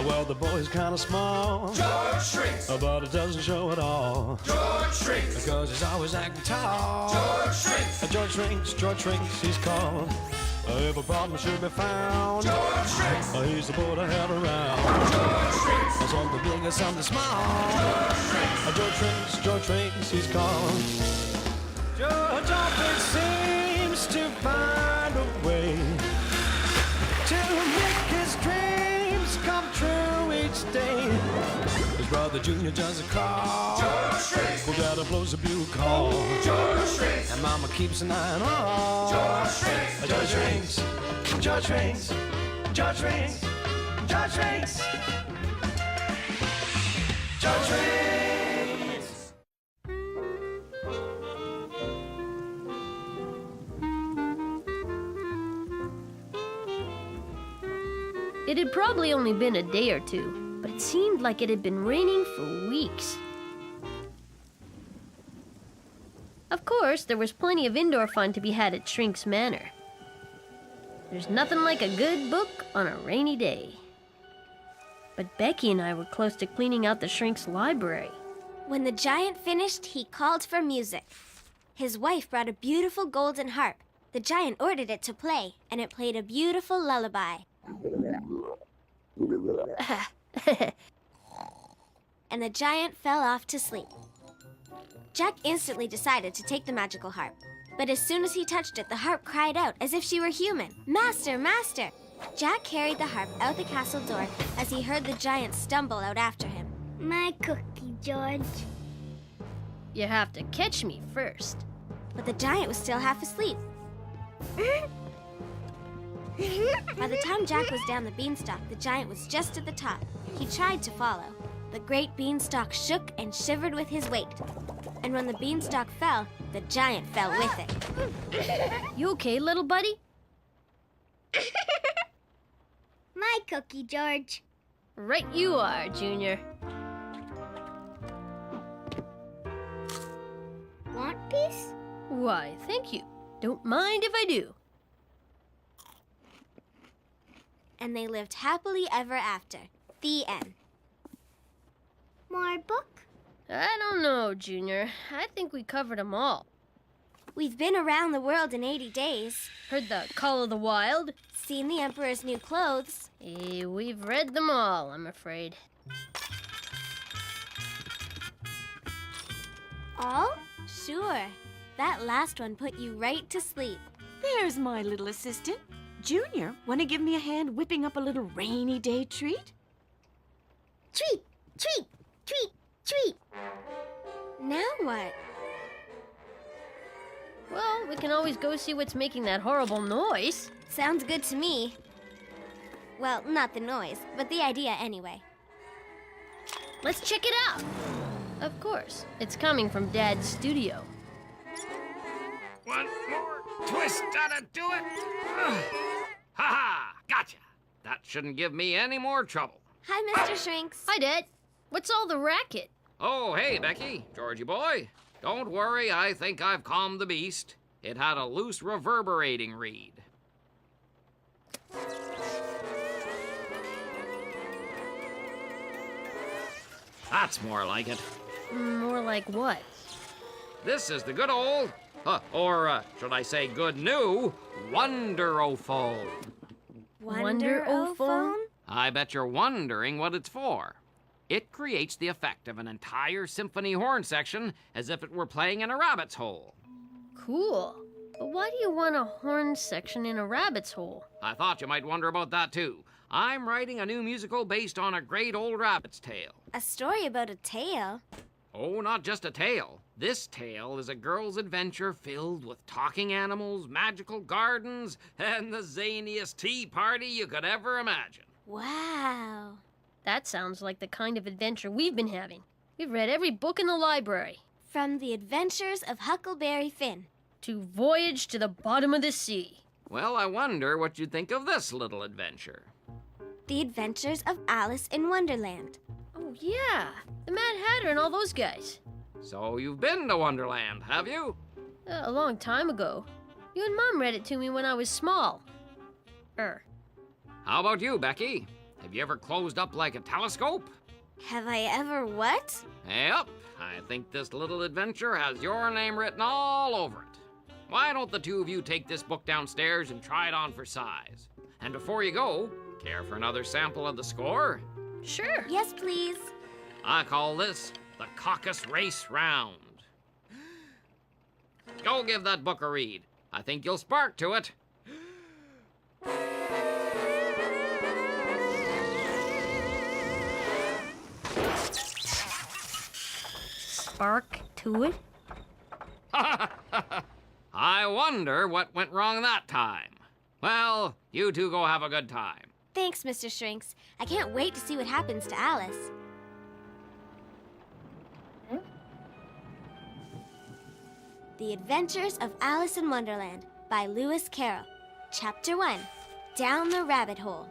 Well, the boy's kind of small. George shrinks. But it doesn't show at all. George shrinks. Because he's always acting tall. George shrinks. George shrinks, he's called. If a problem should be found, George shrinks. He's the boy to have around. George shrinks. Something big or something small. George shrinks, he's called. George often seems to find a way to make his dreams come true each day. His brother Junior does a call. George shrinks. Who got a blows a bugle call. George shrinks. And Mama keeps an eye on all. George shrinks. George shrinks. George shrinks. George shrinks. George shrinks. George shrinks. It had probably only been a day or two, but it seemed like it had been raining for weeks. Of course, there was plenty of indoor fun to be had at Shrink's Manor. There's nothing like a good book on a rainy day. But Becky and I were close to cleaning out the Shrink's library. When the giant finished, he called for music. His wife brought a beautiful golden harp. The giant ordered it to play, and it played a beautiful lullaby. And the giant fell off to sleep. Jack instantly decided to take the magical harp. But as soon as he touched it, the harp cried out as if she were human. "Master, master!" Jack carried the harp out the castle door as he heard the giant stumble out after him. My cookie, George. You have to catch me first. But the giant was still half asleep. By the time Jack was down the beanstalk, the giant was just at the top. He tried to follow. The great beanstalk shook and shivered with his weight. And when the beanstalk fell, the giant fell with it. You okay, little buddy? My cookie, George. Right you are, Junior. Want peace? Why, thank you. Don't mind if I do. And they lived happily ever after. The end. More book? I don't know, Junior. I think we covered them all. We've been around the world in 80 days. Heard the Call of the Wild? Seen the Emperor's new clothes. We've read them all, I'm afraid. All? Sure. That last one put you right to sleep. There's my little assistant. Junior, want to give me a hand whipping up a little rainy day treat? Treat, treat, treat, treat. Now what? Well, we can always go see what's making that horrible noise. Sounds good to me. Well, not the noise, but the idea anyway. Let's check it out. Of course, it's coming from Dad's studio. One more twist, that'll do it. Ha-ha, gotcha. That shouldn't give me any more trouble. Hi, Mr. Shrinks. Hi, Dad. What's all the racket? Oh, hey, Becky, Georgie boy. Don't worry, I think I've calmed the beast. It had a loose reverberating reed. That's more like it. More like what? This is the good old, should I say good new, Wonderophone. Wonder-O-Phone? I bet you're wondering what it's for. It creates the effect of an entire symphony horn section as if it were playing in a rabbit's hole. Cool. But why do you want a horn section in a rabbit's hole? I thought you might wonder about that too. I'm writing a new musical based on a great old rabbit's tale. A story about a tale? Oh, not just a tale. This tale is a girl's adventure filled with talking animals, magical gardens, and the zaniest tea party you could ever imagine. Wow. That sounds like the kind of adventure we've been having. We've read every book in the library. From the adventures of Huckleberry Finn to Voyage to the Bottom of the Sea. Well, I wonder what you'd think of this little adventure. The Adventures of Alice in Wonderland. Oh, yeah. The Mad Hatter and all those guys. So you've been to Wonderland, have you? A long time ago. You and Mom read it to me when I was small. How about you, Becky? Have you ever closed up like a telescope? Have I ever what? Yep, I think this little adventure has your name written all over it. Why don't the two of you take this book downstairs and try it on for size? And before you go, care for another sample of the score? Sure. Yes, please. I call this the Caucus Race Round. Go give that book a read. I think you'll spark to it. Spark to it? I wonder what went wrong that time. Well, you two go have a good time. Thanks, Mr. Shrinks. I can't wait to see what happens to Alice. The Adventures of Alice in Wonderland by Lewis Carroll. Chapter 1, Down the Rabbit Hole.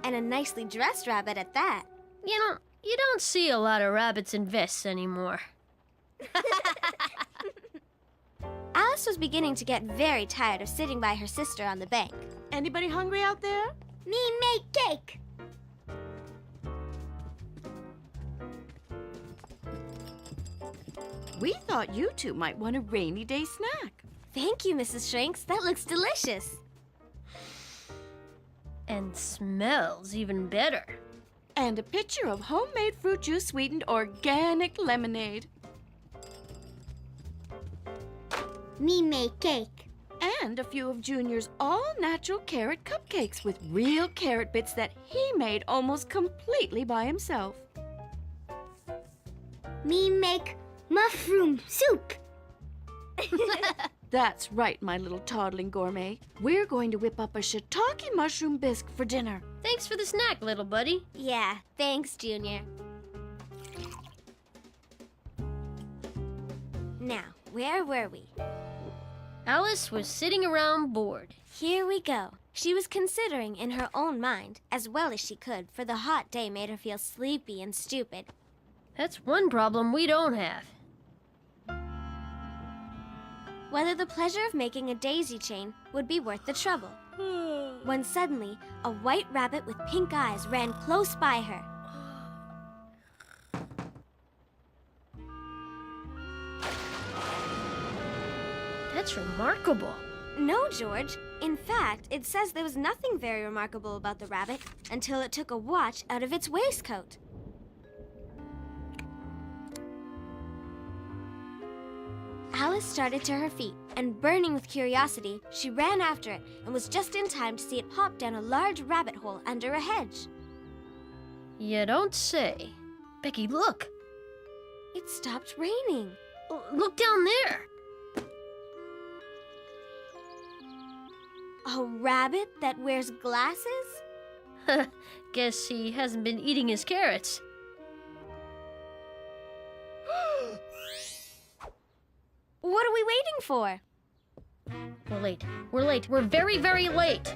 And a nicely dressed rabbit at that. You don't see a lot of rabbits in vests anymore. Alice was beginning to get very tired of sitting by her sister on the bank. Anybody hungry out there? Me make cake. We thought you two might want a rainy day snack. Thank you, Mrs. Shrinks. That looks delicious. And smells even better. And a pitcher of homemade fruit juice sweetened organic lemonade. Me make cake. And a few of Junior's all-natural carrot cupcakes with real carrot bits that he made almost completely by himself. Me make mushroom soup. That's right, my little toddling gourmet. We're going to whip up a shiitake mushroom bisque for dinner. Thanks for the snack, little buddy. Yeah, thanks, Junior. Now, where were we? Alice was sitting around bored. Here we go. She was considering in her own mind, as well as she could, for the hot day made her feel sleepy and stupid. That's one problem we don't have. Whether the pleasure of making a daisy chain would be worth the trouble. When suddenly, a white rabbit with pink eyes ran close by her. That's remarkable. No, George. In fact, it says there was nothing very remarkable about the rabbit until it took a watch out of its waistcoat. Alice started to her feet, and burning with curiosity, she ran after it and was just in time to see it pop down a large rabbit hole under a hedge. You don't say. Becky, look. It stopped raining. Look down there. A rabbit that wears glasses? Guess he hasn't been eating his carrots. What are we waiting for? We're late. We're late. We're very, very late.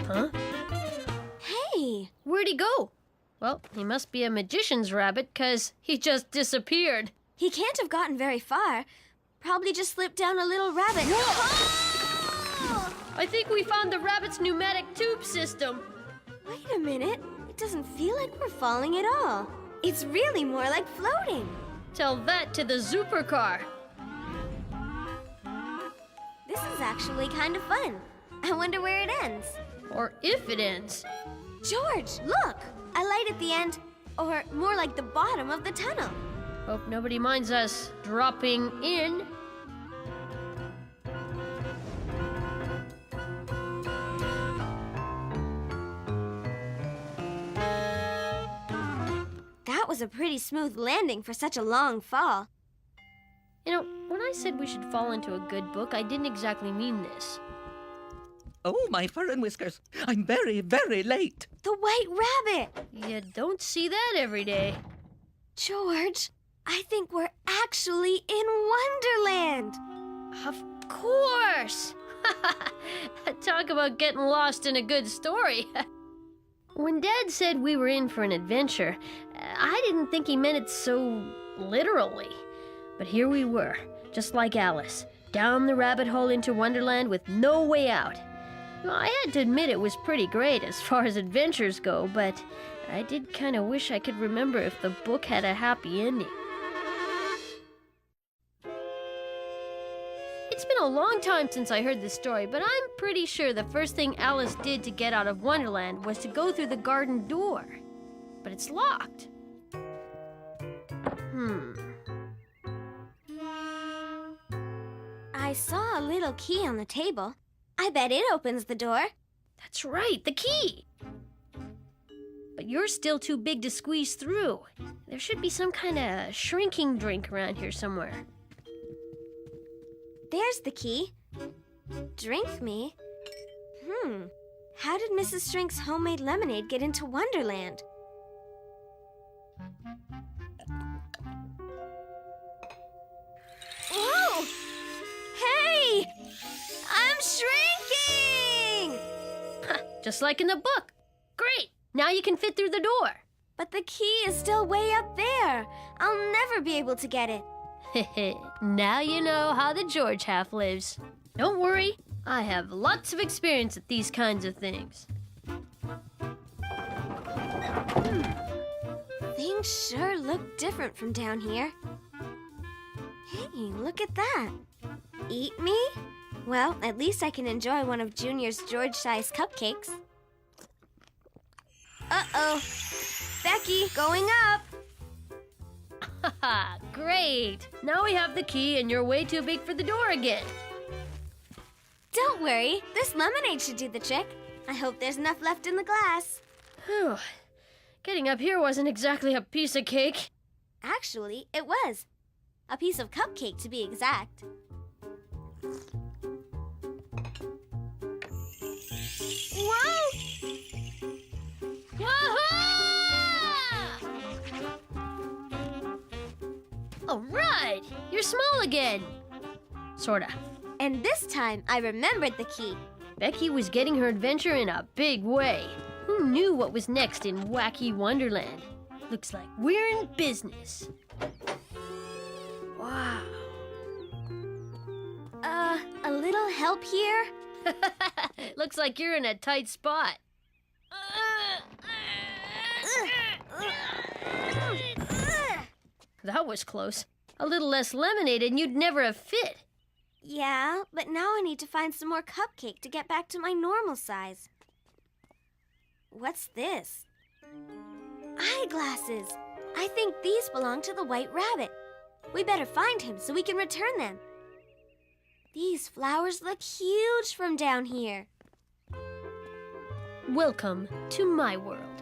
Huh? Hey! Where'd he go? Well, he must be a magician's rabbit, 'cause he just disappeared. He can't have gotten very far. Probably just slipped down a little rabbit. I think we found the rabbit's pneumatic tube system. Wait a minute. It doesn't feel like we're falling at all. It's really more like floating. Tell that to the supercar. This is actually kind of fun. I wonder where it ends. Or if it ends. George, look! A light at the end, or more like the bottom of the tunnel. Hope nobody minds us dropping in. That was a pretty smooth landing for such a long fall. You know, when I said we should fall into a good book, I didn't exactly mean this. Oh, my fur and whiskers. I'm very, very late. The white rabbit! You don't see that every day. George, I think we're actually in Wonderland. Of course! Talk about getting lost in a good story. When Dad said we were in for an adventure, I didn't think he meant it so literally. But here we were, just like Alice, down the rabbit hole into Wonderland with no way out. Well, I had to admit it was pretty great as far as adventures go, but I did kind of wish I could remember if the book had a happy ending. It's been a long time since I heard this story, but I'm pretty sure the first thing Alice did to get out of Wonderland was to go through the garden door. But it's locked. I saw a little key on the table. I bet it opens the door. That's right, the key! But you're still too big to squeeze through. There should be some kind of shrinking drink around here somewhere. There's the key. Drink me? How did Mrs. Shrink's homemade lemonade get into Wonderland? Whoa! Hey! I'm shrinking! Just like in the book. Great! Now you can fit through the door. But the key is still way up there. I'll never be able to get it. Now you know how the George half lives. Don't worry, I have lots of experience at these kinds of things. Things sure look different from down here. Hey, look at that. Eat me? Well, at least I can enjoy one of Junior's George-sized cupcakes. Uh-oh. Becky, going up. Haha, great! Now we have the key and you're way too big for the door again. Don't worry, this lemonade should do the trick. I hope there's enough left in the glass. Whew. Getting up here wasn't exactly a piece of cake. Actually, it was. A piece of cupcake, to be exact. Whoa! All right, you're small again. Sorta. And this time, I remembered the key. Becky was getting her adventure in a big way. Who knew what was next in wacky Wonderland? Looks like we're in business. Wow. A little help here? Looks like you're in a tight spot. That was close. A little less lemonade and you'd never have fit. Yeah, but now I need to find some more cupcake to get back to my normal size. What's this? Eyeglasses. I think these belong to the White Rabbit. We better find him so we can return them. These flowers look huge from down here. Welcome to my world.